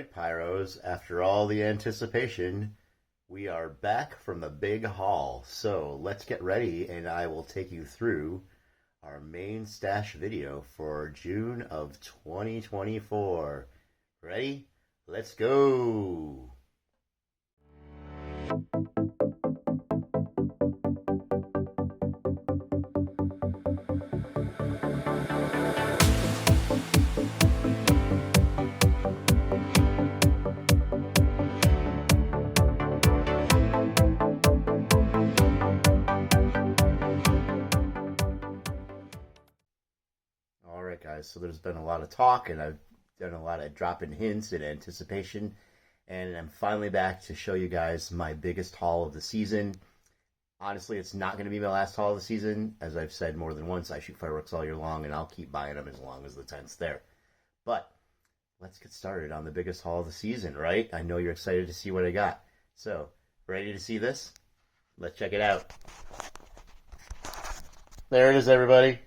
right, Pyros, after all the anticipation, we are back from the big haul. So let's get ready and I will take you through our main stash video for June of 2024. Ready? Let's go! All right, guys, so there's been a lot of talk, and I've done a lot of dropping hints and anticipation, and I'm finally back to show you guys my biggest haul of the season. Honestly, it's not going to be my last haul of the season. As I've said more than once, I shoot fireworks all year long, and I'll keep buying them as long as the tent's there. But let's get started on the biggest haul of the season, right? I know you're excited to see what I got. So, ready to see this? Let's check it out. There it is, everybody.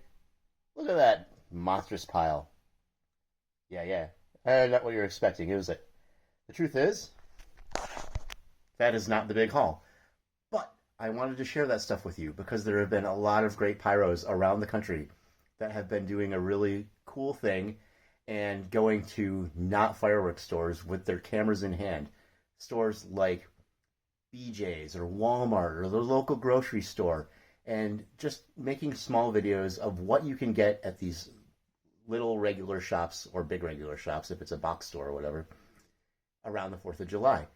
Look at that monstrous pile. Yeah. Not what you're expecting, is it? The truth is, that is not the big haul. But I wanted to share that stuff with you because there have been a lot of great pyros around the country that have been doing a really cool thing and going to not fireworks stores with their cameras in hand. Stores like BJ's or Walmart or the local grocery store, and just making small videos of what you can get at these little regular shops or big regular shops, if it's a box store or whatever, around the 4th of July.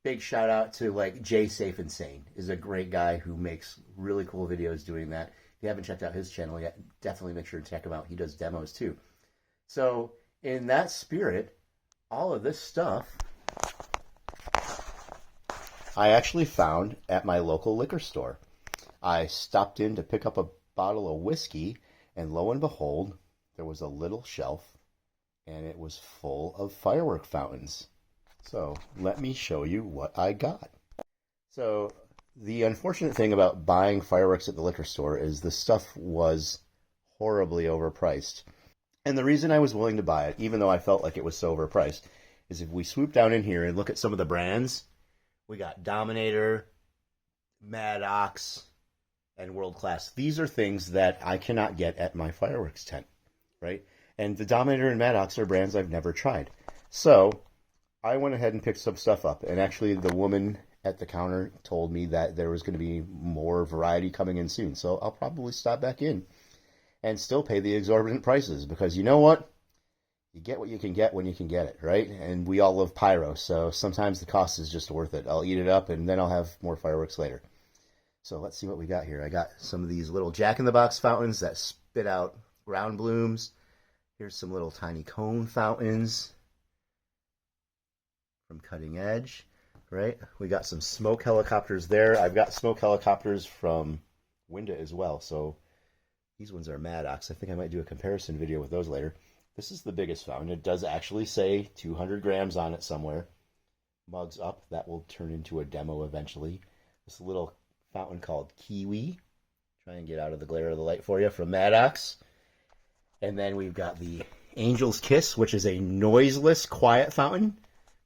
Big shout out to like Jay Safe and Sane is a great guy who makes really cool videos doing that. If you haven't checked out his channel yet, definitely make sure to check him out. He does demos too. So in that spirit, all of this stuff I actually found at my local liquor store. I stopped in to pick up a bottle of whiskey, and lo and behold, there was a little shelf, and it was full of firework fountains. So let me show you what I got. So the unfortunate thing about buying fireworks at the liquor store is the stuff was horribly overpriced. And the reason I was willing to buy it, even though I felt like it was so overpriced, is if we swoop down in here and look at some of the brands, we got Dominator, Maddox, and World Class. These are things that I cannot get at my fireworks tent, right? And the Dominator and Maddox are brands I've never tried. So I went ahead and picked some stuff up. And actually, the woman at the counter told me that there was going to be more variety coming in soon. So I'll probably stop back in and still pay the exorbitant prices, because you know what? You get what you can get when you can get it, right? And we all love pyro, so sometimes the cost is just worth it. I'll eat it up, and then I'll have more fireworks later. So let's see what we got here. I got some of these little Jack-in-the-Box fountains that spit out ground blooms. Here's some little tiny cone fountains from Cutting Edge, right? We got some smoke helicopters there. I've got smoke helicopters from Winda as well, so these ones are Maddox. I think I might do a comparison video with those later. This is the biggest fountain. It does actually say 200 grams on it somewhere. Mugs up. That will turn into a demo eventually. This little fountain called Kiwi. Try and get out of the glare of the light for you, from Maddox. And then we've got the Angel's Kiss, which is a noiseless quiet fountain.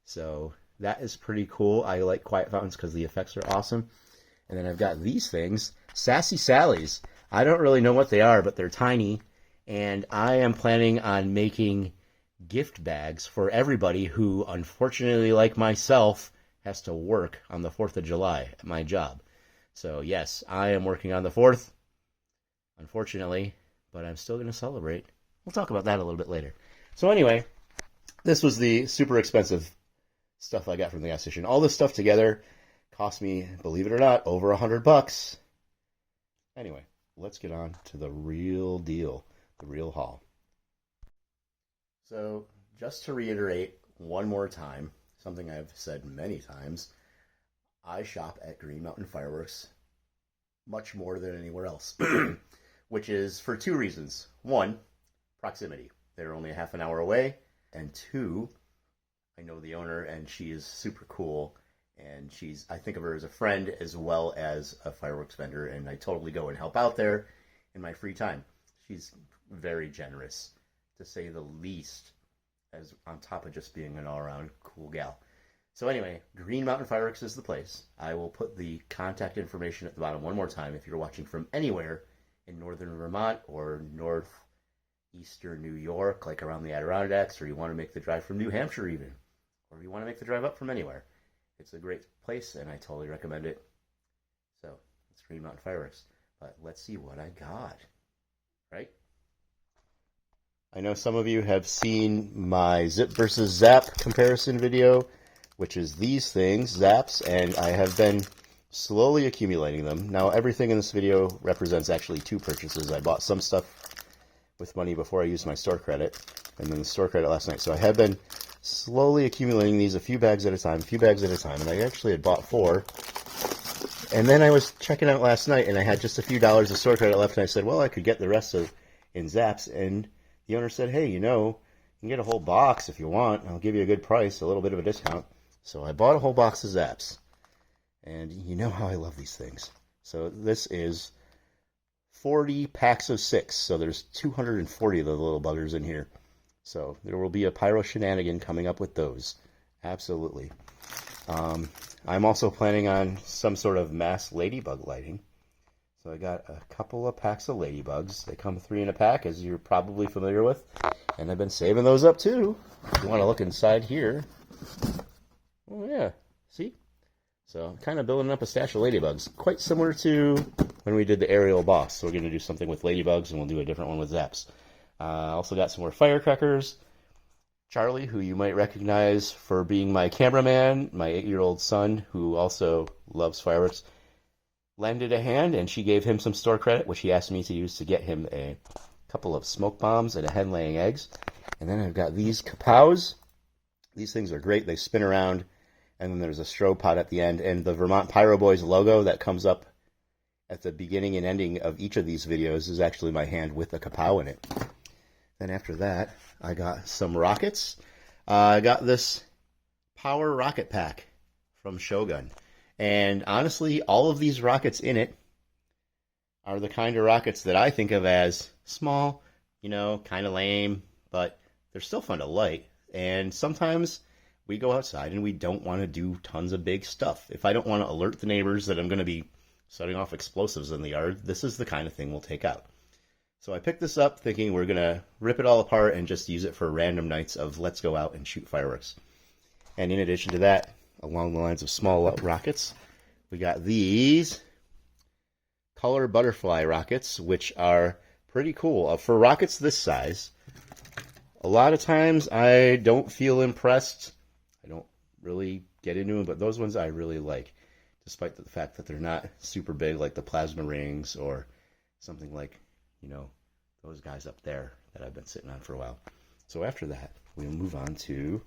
So that is pretty cool. I like quiet fountains because the effects are awesome. And then I've got these things, Sassy Sally's. I don't really know what they are, but they're tiny. And I am planning on making gift bags for everybody who, unfortunately, like myself, has to work on the 4th of July at my job. So, yes, I am working on the 4th, unfortunately, but I'm still going to celebrate. We'll talk about that a little bit later. So, anyway, this was the super expensive stuff I got from the gas station. All this stuff together cost me, believe it or not, over $100. Anyway, let's get on to the real deal. The real haul. So, just to reiterate one more time, something I've said many times, I shop at Green Mountain Fireworks much more than anywhere else, which is for two reasons. One, proximity. They're only a half an hour away. And two, I know the owner and she is super cool. And I think of her as a friend as well as a fireworks vendor. And I totally go and help out there in my free time. She's very generous, to say the least. as on top of just being an all-around cool gal. So anyway, Green Mountain Fireworks is the place. I will put the contact information at the bottom one more time if you're watching from anywhere in northern Vermont or northeastern New York, like around the Adirondacks, or you want to make the drive from New Hampshire even, or you want to make the drive up from anywhere. It's a great place, and I totally recommend it. So, it's Green Mountain Fireworks. But let's see what I got, right? I know some of you have seen my Zip versus Zap comparison video, which is these things, Zaps, and I have been slowly accumulating them. Now, everything in this video represents actually two purchases. I bought some stuff with money before I used my store credit, and then the store credit last night. So I have been slowly accumulating these a few bags at a time, and I actually had bought 4. And then I was checking out last night, and I had just a few dollars of store credit left, and I said, well, I could get the rest of in Zaps, and the owner said, hey, you can get a whole box if you want. I'll give you a good price, a little bit of a discount. So I bought a whole box of Zaps. And you know how I love these things. So this is 40 packs of 6. So there's 240 of the little buggers in here. So there will be a pyro shenanigan coming up with those. Absolutely. I'm also planning on some sort of mass ladybug lighting. So I got a couple of packs of ladybugs. They come 3 in a pack, as you're probably familiar with. And I've been saving those up too. If you want to look inside here. Oh yeah, see? So kind of building up a stash of ladybugs. Quite similar to when we did the aerial boss. So we're going to do something with ladybugs, and we'll do a different one with Zaps. Also got some more firecrackers. Charlie, who you might recognize for being my cameraman, my 8-year-old son, who also loves fireworks, lended a hand, and she gave him some store credit, which he asked me to use to get him a couple of smoke bombs and a hen laying eggs. And then I've got these kapows. These things are great. They spin around, and then there's a strobe pot at the end. And the Vermont Pyro Boys logo that comes up at the beginning and ending of each of these videos is actually my hand with a kapow in it. Then after that, I got some rockets. I got this Power Rocket Pack from Shogun. And honestly, all of these rockets in it are the kind of rockets that I think of as small, kind of lame, but they're still fun to light. And sometimes we go outside and we don't want to do tons of big stuff. If I don't want to alert the neighbors that I'm going to be setting off explosives in the yard, this is the kind of thing we'll take out. So I picked this up thinking we're going to rip it all apart and just use it for random nights of let's go out and shoot fireworks. And in addition to that, along the lines of small rockets, we got these color butterfly rockets, which are pretty cool. For rockets this size, a lot of times I don't feel impressed. I don't really get into them, but those ones I really like, despite the fact that they're not super big like the plasma rings or something like, those guys up there that I've been sitting on for a while. So after that, we'll move on to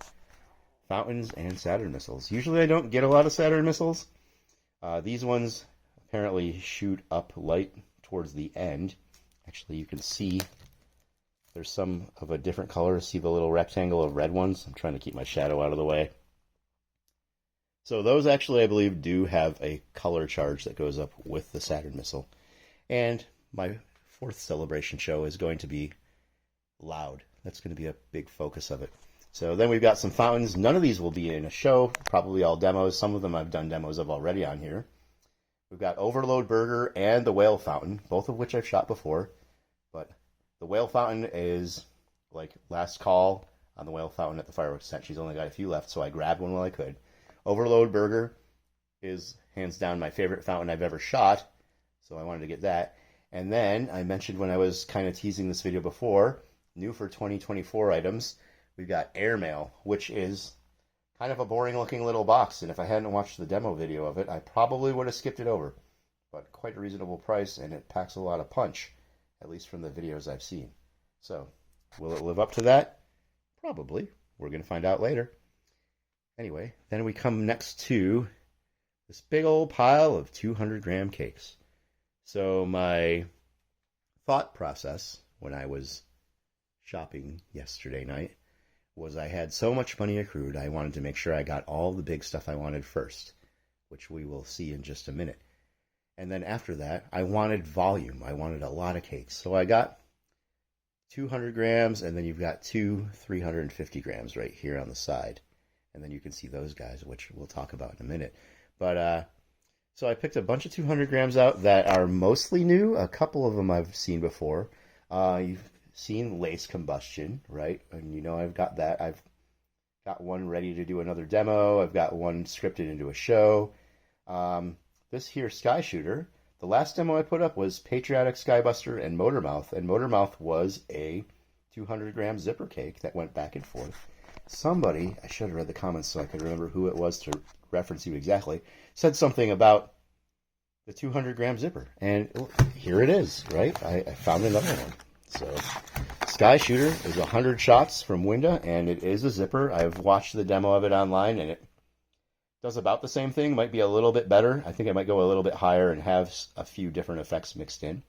fountains and Saturn missiles. Usually I don't get a lot of Saturn missiles. These ones apparently shoot up light towards the end. Actually, you can see there's some of a different color. See the little rectangle of red ones? I'm trying to keep my shadow out of the way. So those actually, I believe, do have a color charge that goes up with the Saturn missile. And my 4th celebration show is going to be loud. That's going to be a big focus of it. So then we've got some fountains. None of these will be in a show, probably all demos. Some of them I've done demos of already on here. We've got Overload Burger and the Whale Fountain, both of which I've shot before. But the Whale Fountain is like last call on the Whale Fountain at the fireworks tent. She's only got a few left, so I grabbed one while I could. Overload Burger is hands down my favorite fountain I've ever shot, so I wanted to get that. And then I mentioned when I was kind of teasing this video before, new for 2024 items, we've got Airmail, which is kind of a boring looking little box. And if I hadn't watched the demo video of it, I probably would have skipped it over. But quite a reasonable price, and it packs a lot of punch, at least from the videos I've seen. So, will it live up to that? Probably. We're going to find out later. Anyway, then we come next to this big old pile of 200-gram cakes. So my thought process when I was shopping yesterday night was I had so much money accrued, I wanted to make sure I got all the big stuff I wanted first, which we will see in just a minute. And then after that, I wanted volume. I wanted a lot of cakes. So I got 200 grams, and then you've got two 350 grams right here on the side. And then you can see those guys, which we'll talk about in a minute. But so I picked a bunch of 200 grams out that are mostly new. A couple of them I've seen before. You've seen lace combustion, right? And you know I've got that. I've got one ready to do another demo. I've got one scripted into a show. This here Sky Shooter, the last demo I put up was Patriotic Skybuster and Motormouth. And Motormouth was a 200 gram zipper cake that went back and forth. Somebody, I should have read the comments so I could remember who it was to reference you exactly, said something about the 200 gram zipper. And here it is, right? I found another one. So Sky Shooter is 100 shots from Winda, and it is a zipper. I've watched the demo of it online, and it does about the same thing. Might be a little bit better. I think it might go a little bit higher and have a few different effects mixed in.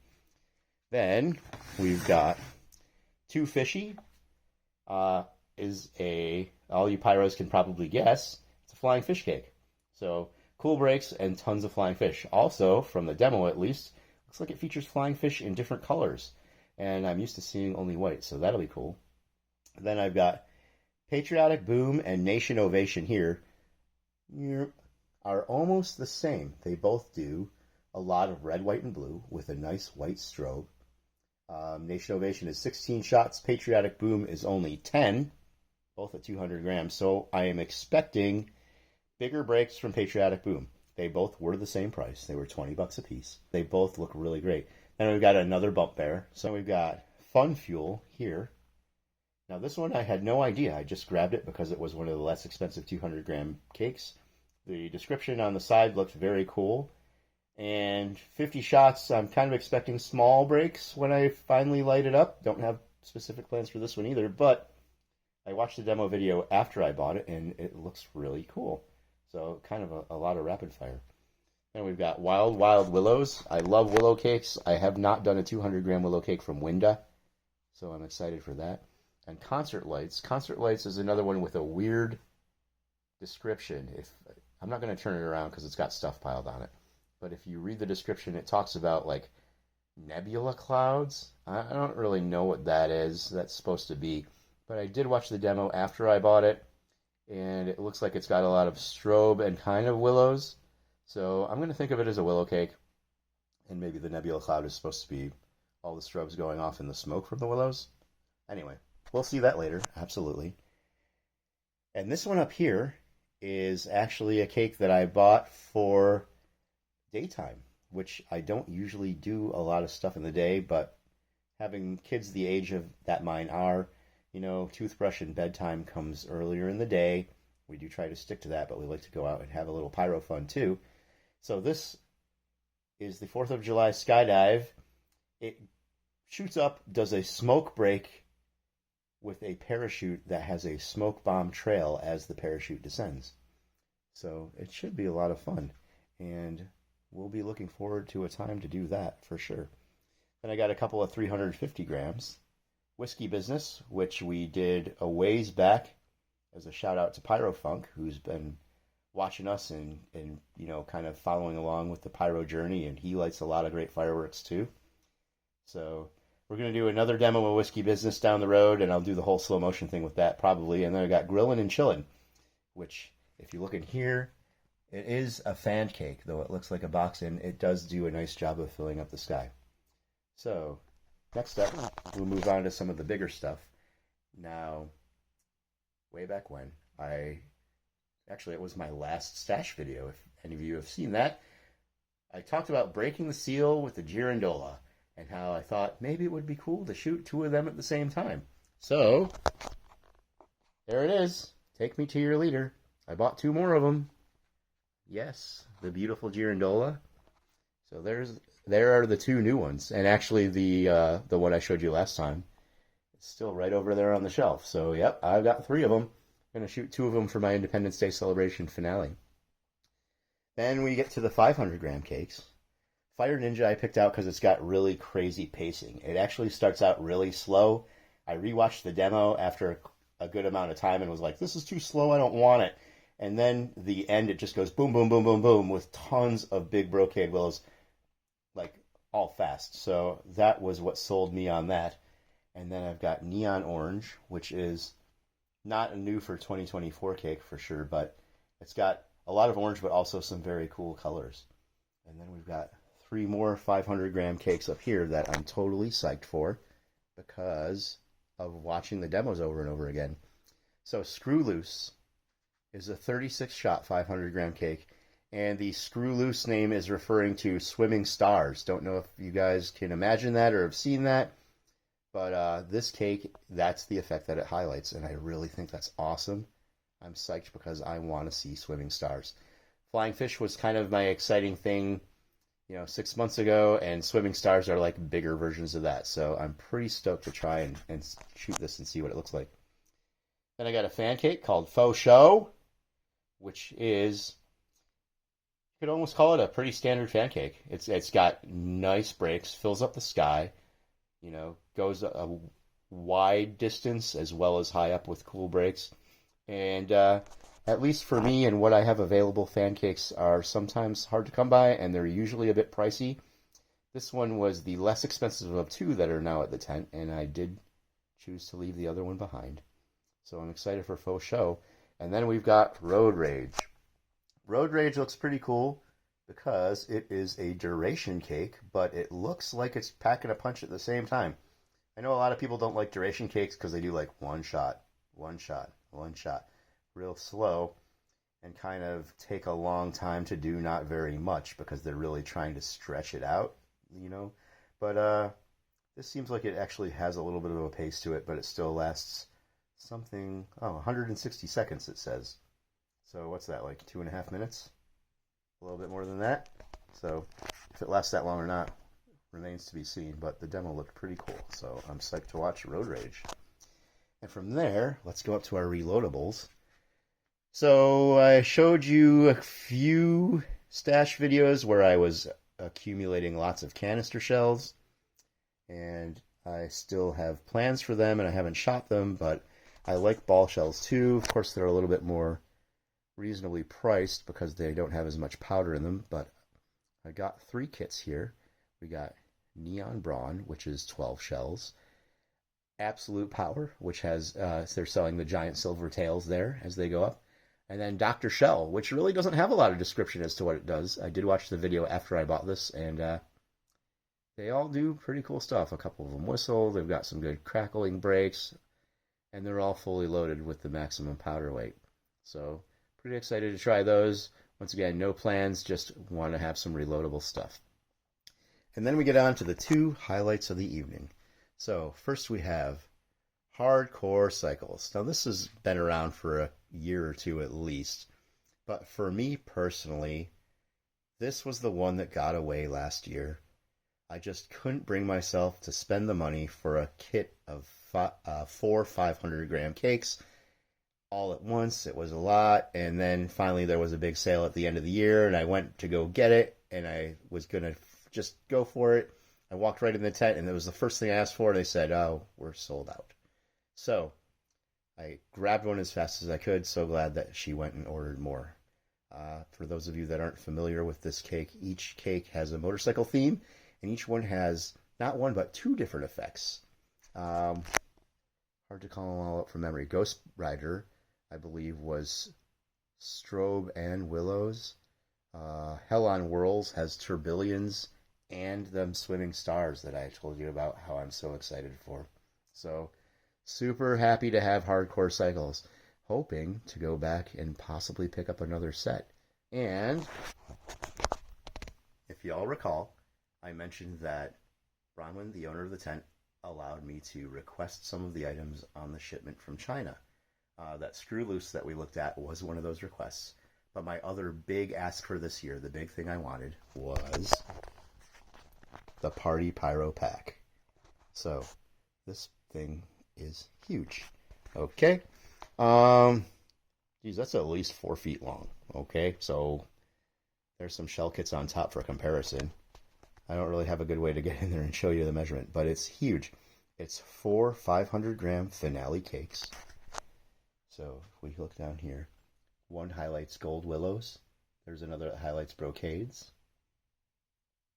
Then we've got Too Fishy. Is all you pyros can probably guess, it's a flying fish cake. So cool breaks and tons of flying fish. Also, from the demo at least, looks like it features flying fish in different colors. And I'm used to seeing only white, so that'll be cool. Then I've got Patriotic Boom and Nation Ovation here. Are almost the same. They both do a lot of red, white, and blue with a nice white strobe. Nation Ovation is 16 shots. Patriotic Boom is only 10, both at 200 grams. So I am expecting bigger breaks from Patriotic Boom. They both were the same price. They were $20 a piece. They both look really great. Then we've got another bump bear. So we've got Fun Fuel here. Now this one I had no idea. I just grabbed it because it was one of the less expensive 200 gram cakes. The description on the side looked very cool. And 50 shots, I'm kind of expecting small breaks when I finally light it up. Don't have specific plans for this one either, but I watched the demo video after I bought it, and it looks really cool. So kind of a lot of rapid fire. And we've got Wild Wild Willows. I love willow cakes. I have not done a 200 gram willow cake from Winda, so I'm excited for that. And Concert Lights. Concert Lights is another one with a weird description. I'm not going to turn it around because it's got stuff piled on it. But if you read the description, it talks about like nebula clouds. I don't really know what that is. That's supposed to be. But I did watch the demo after I bought it, and it looks like it's got a lot of strobe and kind of willows. So I'm going to think of it as a willow cake. And maybe the nebula cloud is supposed to be all the strobes going off in the smoke from the willows. Anyway, we'll see that later. Absolutely. And this one up here is actually a cake that I bought for daytime, which I don't usually do a lot of stuff in the day, but having kids the age of that mine are, toothbrush and bedtime comes earlier in the day. We do try to stick to that, but we like to go out and have a little pyro fun too. So this is the 4th of July skydive. It shoots up, does a smoke break with a parachute that has a smoke bomb trail as the parachute descends. So it should be a lot of fun. And we'll be looking forward to a time to do that for sure. Then I got a couple of 350 grams. Whiskey Business, which we did a ways back as a shout out to Pyrofunk, who's been watching us and kind of following along with the pyro journey, and he lights a lot of great fireworks too. So we're going to do another demo of Whiskey Business down the road, and I'll do the whole slow motion thing with that probably. And then I got Grillin' and Chillin', which if you look in here, it is a fan cake, though it looks like a box, and it does do a nice job of filling up the sky. So next up, we'll move on to some of the bigger stuff. Now, way back when, it was my last stash video, if any of you have seen that. I talked about breaking the seal with the Girandola, and how I thought maybe it would be cool to shoot two of them at the same time. So, there it is. Take me to your leader. I bought two more of them. Yes, the beautiful Girandola. So there are the two new ones, and actually the one I showed you last time is still right over there on the shelf. So yep, I've got three of them. I'm gonna shoot two of them for my Independence Day celebration finale. Then we get to the 500 gram cakes. Fire Ninja I picked out because it's got really crazy pacing. It actually starts out really slow. I rewatched the demo after a good amount of time and was like, this is too slow, I don't want it. And then the end, it just goes boom, boom, boom, boom, boom with tons of big brocade willows, like all fast. So that was what sold me on that. And then I've got neon orange, which is not a new for 2024 cake for sure, but it's got a lot of orange, but also some very cool colors. And then we've got three more 500-gram cakes up here that I'm totally psyched for because of watching the demos over and over again. So Screw Loose is a 36-shot 500-gram cake, and the Screw Loose name is referring to swimming stars. Don't know if you guys can imagine that or have seen that, but this cake, that's the effect that it highlights, and I really think that's awesome. I'm psyched because I want to see swimming stars. Flying fish was kind of my exciting thing, 6 months ago, and swimming stars are like bigger versions of that. So I'm pretty stoked to try and shoot this and see what it looks like. Then I got a fan cake called Faux Show, which is, you could almost call it a pretty standard fan cake. It's got nice breaks, fills up the sky, goes a wide distance as well as high up with cool breaks. And at least for me and what I have available, fan cakes are sometimes hard to come by, and they're usually a bit pricey. This one was the less expensive of two that are now at the tent, and I did choose to leave the other one behind. So I'm excited for Faux Show. And then we've got Road Rage. Road Rage looks pretty cool because it is a duration cake, but it looks like it's packing a punch at the same time. I know a lot of people don't like duration cakes because they do like one shot, real slow, and kind of take a long time to do not very much because they're really trying to stretch it out, But this seems like it actually has a little bit of a pace to it, but it still lasts something, 160 seconds it says. So what's that, like 2.5 minutes? A little bit more than that. So if it lasts that long or not remains to be seen, but the demo looked pretty cool, so I'm psyched to watch Road Rage. And from there, let's go up to our reloadables. So I showed you a few stash videos where I was accumulating lots of canister shells, and I still have plans for them, and I haven't shot them, but I like ball shells too. Of course, they're a little bit more reasonably priced because they don't have as much powder in them, but I got 3 kits here. We got Neon Brawn, which is 12 shells. Absolute Power, which has, they're selling the giant silver tails there as they go up. And then Dr. Shell, which really doesn't have a lot of description as to what it does. I did watch the video after I bought this, and they all do pretty cool stuff. A couple of them whistle, they've got some good crackling breaks, and they're all fully loaded with the maximum powder weight. So, pretty excited to try those. Once again, no plans, just want to have some reloadable stuff. And then we get on to the 2 highlights of the evening. So, first we have Hardcore Cycles. Now, this has been around for a year or two at least, but for me personally, this was the one that got away last year. I just couldn't bring myself to spend the money for a kit of 4 500-gram cakes all at once. It was a lot, and then finally there was a big sale at the end of the year, and I went to go get it, and I was going to just go for it. I walked right in the tent, and it was the first thing I asked for, and they said, "Oh, we're sold out." So I grabbed one as fast as I could. So glad that she went and ordered more. For those of you that aren't familiar with this cake, each cake has a motorcycle theme, and each one has not one but 2 different effects. Hard to call them all up from memory. Ghost Rider, I believe, was Strobe and Willows. Hell on Whirls has Turbillions and them swimming stars that I told you about how I'm so excited for. So super happy to have Hardcore Cycles. Hoping to go back and possibly pick up another set. And if y'all recall, I mentioned that Bronwyn, the owner of the tent, allowed me to request some of the items on the shipment from China. That Screw Loose that we looked at was one of those requests. But my other big ask for this year, the big thing I wanted, was the Party Pyro Pack. So this thing is huge. Okay. Geez, that's at least 4 feet long. Okay, so there's some shell kits on top for comparison. I don't really have a good way to get in there and show you the measurement, but it's huge. It's 4 500-gram finale cakes. So if we look down here, one highlights gold willows. There's another that highlights brocades.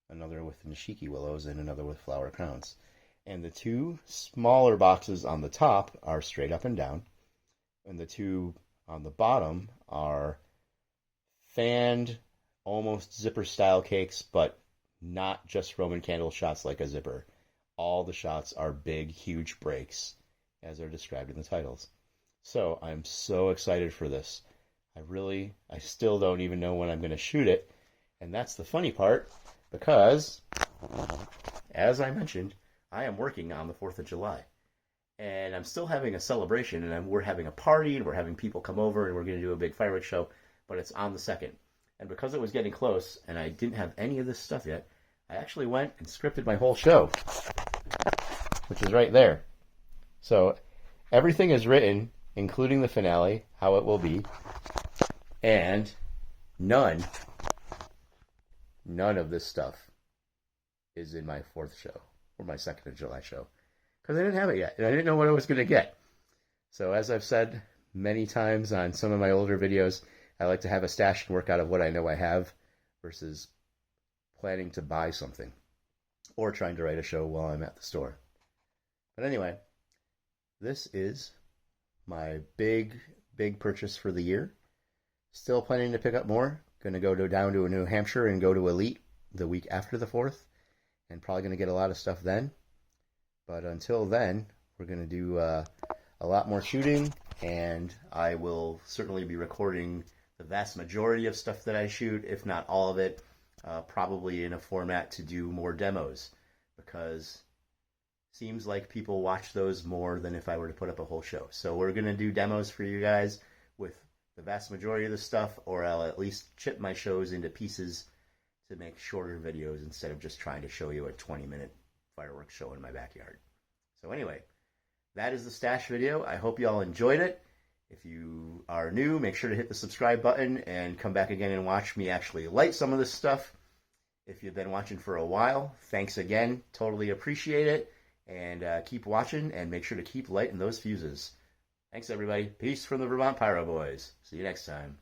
Another with nishiki willows, and another with flower crowns. And the two smaller boxes on the top are straight up and down, and the two on the bottom are fanned, almost zipper style cakes, but not just Roman candle shots like a zipper. All the shots are big, huge breaks, as are described in the titles. So I'm so excited for this. I still don't even know when I'm going to shoot it. And that's the funny part, because, as I mentioned, I am working on the 4th of July. And I'm still having a celebration, and we're having a party, and we're having people come over, and we're going to do a big fireworks show, but it's on the 2nd. And because it was getting close, and I didn't have any of this stuff yet, I actually went and scripted my whole show, which is right there. So everything is written, including the finale, how it will be, and none of this stuff is in my 4th show, or my 2nd of July show, because I didn't have it yet, and I didn't know what I was going to get. So as I've said many times on some of my older videos, I like to have a stash and work out of what I know I have versus planning to buy something or trying to write a show while I'm at the store. But anyway, this is my big purchase for the year. Still planning to pick up more. Going to go down to New Hampshire and go to Elite the week after the 4th, and probably going to get a lot of stuff then. But until then, we're going to do a lot more shooting, and I will certainly be recording the vast majority of stuff that I shoot, if not all of it, probably in a format to do more demos, because it seems like people watch those more than if I were to put up a whole show. So we're going to do demos for you guys with the vast majority of the stuff, or I'll at least chip my shows into pieces to make shorter videos instead of just trying to show you a 20-minute fireworks show in my backyard. So anyway, that is the stash video. I hope you all enjoyed it. If you are new, make sure to hit the subscribe button and come back again and watch me actually light some of this stuff. If you've been watching for a while, thanks again. Totally appreciate it. And keep watching, and make sure to keep lighting those fuses. Thanks, everybody. Peace from the Vermont Pyro Boys. See you next time.